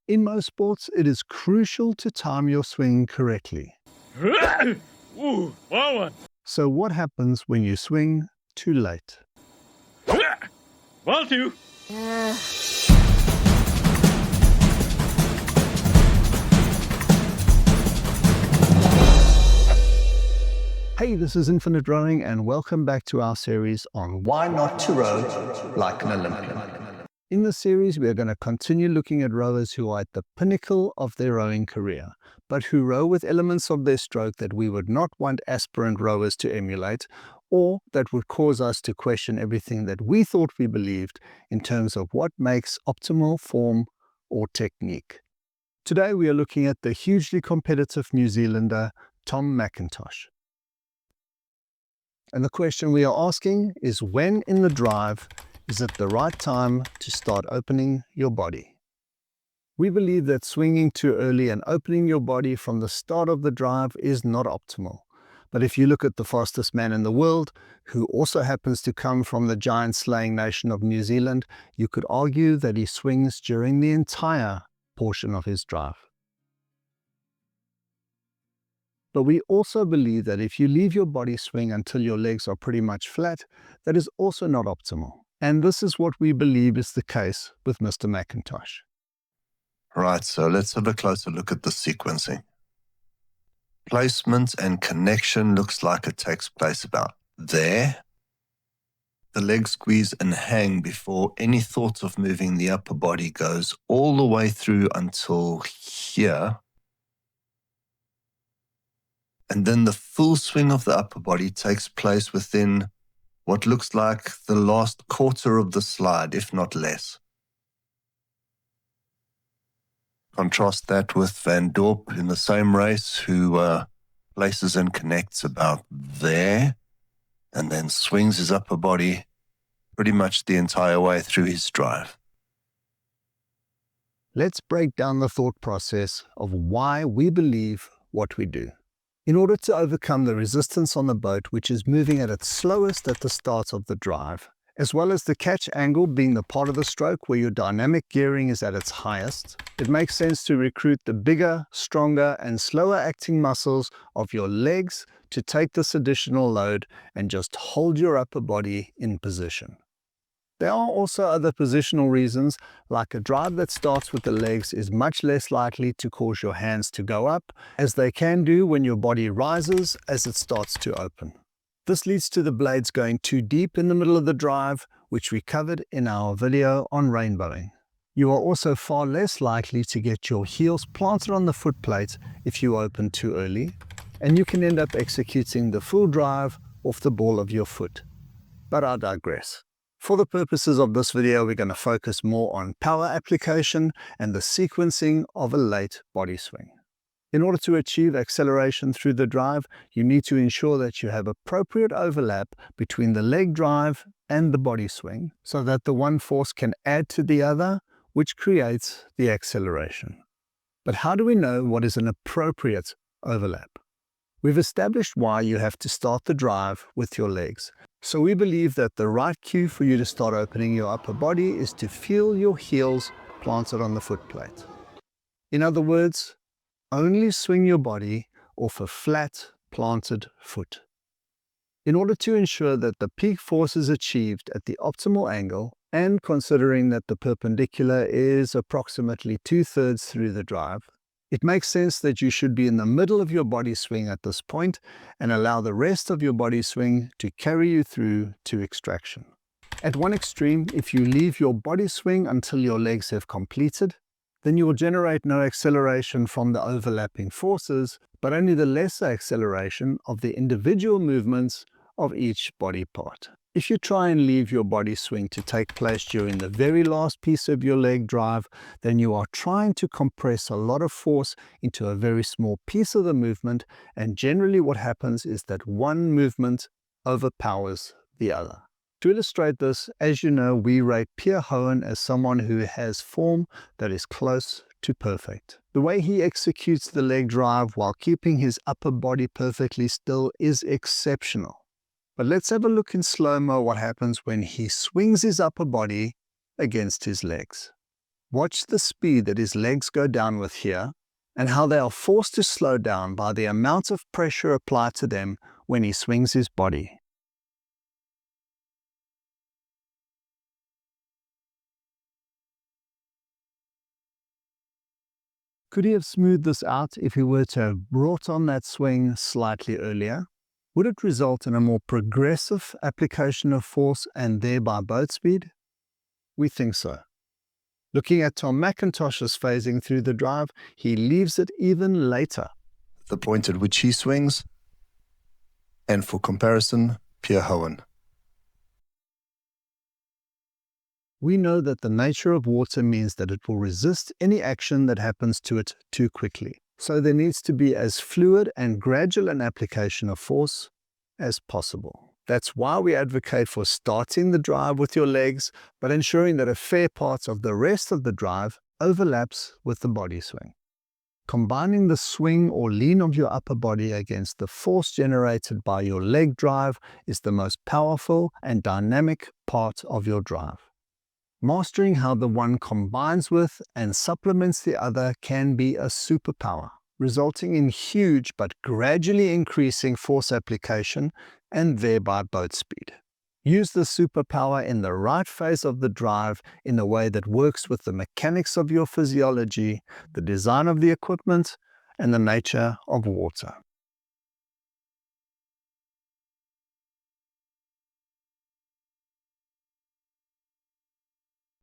In most sports, it is crucial to time your swing correctly. Ooh, wow one. So what happens when you swing too late? Ball two. Hey, this is Infinite Rowing and welcome back to our series on Why not to row like an Olympian? In this series, we are going to continue looking at rowers who are at the pinnacle of their rowing career, but who row with elements of their stroke that we would not want aspirant rowers to emulate, or that would cause us to question everything that we thought we believed in terms of what makes optimal form or technique. Today, we are looking at the hugely competitive New Zealander, Tom Macintosh. And the question we are asking is, when in the drive is it the right time to start opening your body? We believe that swinging too early and opening your body from the start of the drive is not optimal. But if you look at the fastest man in the world, who also happens to come from the giant-slaying nation of New Zealand, you could argue that he swings during the entire portion of his drive. But we also believe that if you leave your body swing until your legs are pretty much flat, that is also not optimal. And this is what we believe is the case with Mr. Macintosh. Right, so let's have a closer look at the sequencing. Placement and connection looks like it takes place about there. The legs squeeze and hang before any thought of moving the upper body goes all the way through until here. And then the full swing of the upper body takes place within what looks like the last quarter of the slide, if not less. Contrast that with Van Dorp in the same race, who places and connects about there, and then swings his upper body pretty much the entire way through his drive. Let's break down the thought process of why we believe what we do. In order to overcome the resistance on the boat, which is moving at its slowest at the start of the drive, as well as the catch angle being the part of the stroke where your dynamic gearing is at its highest, it makes sense to recruit the bigger, stronger, and slower acting muscles of your legs to take this additional load and just hold your upper body in position. There are also other positional reasons, like a drive that starts with the legs is much less likely to cause your hands to go up, as they can do when your body rises as it starts to open. This leads to the blades going too deep in the middle of the drive, which we covered in our video on rainbowing. You are also far less likely to get your heels planted on the foot plate if you open too early, and you can end up executing the full drive off the ball of your foot. But I digress. For the purposes of this video, we're going to focus more on power application and the sequencing of a late body swing. In order to achieve acceleration through the drive, you need to ensure that you have appropriate overlap between the leg drive and the body swing, so that the one force can add to the other, which creates the acceleration. But how do we know what is an appropriate overlap? We've established why you have to start the drive with your legs. So we believe that the right cue for you to start opening your upper body is to feel your heels planted on the foot plate. In other words, only swing your body off a flat, planted foot. In order to ensure that the peak force is achieved at the optimal angle, and considering that the perpendicular is approximately 2/3 through the drive, it makes sense that you should be in the middle of your body swing at this point and allow the rest of your body swing to carry you through to extraction. At one extreme, if you leave your body swing until your legs have completed, then you will generate no acceleration from the overlapping forces, but only the lesser acceleration of the individual movements of each body part. If you try and leave your body swing to take place during the very last piece of your leg drive, then you are trying to compress a lot of force into a very small piece of the movement, and generally what happens is that one movement overpowers the other. To illustrate this, as you know, we rate Pierre Hohen as someone who has form that is close to perfect. The way he executes the leg drive while keeping his upper body perfectly still is exceptional. But let's have a look in slow-mo what happens when he swings his upper body against his legs. Watch the speed that his legs go down with here, and how they are forced to slow down by the amount of pressure applied to them when he swings his body. Could he have smoothed this out if he were to have brought on that swing slightly earlier? Would it result in a more progressive application of force and thereby boat speed? We think so. Looking at Tom Macintosh's phasing through the drive, he leaves it even later. The point at which he swings, and for comparison, Pierre Hohen. We know that the nature of water means that it will resist any action that happens to it too quickly. So there needs to be as fluid and gradual an application of force as possible. That's why we advocate for starting the drive with your legs, but ensuring that a fair part of the rest of the drive overlaps with the body swing. Combining the swing or lean of your upper body against the force generated by your leg drive is the most powerful and dynamic part of your drive. Mastering how the one combines with and supplements the other can be a superpower, resulting in huge but gradually increasing force application and thereby boat speed. Use the superpower in the right phase of the drive in a way that works with the mechanics of your physiology, the design of the equipment, and the nature of water.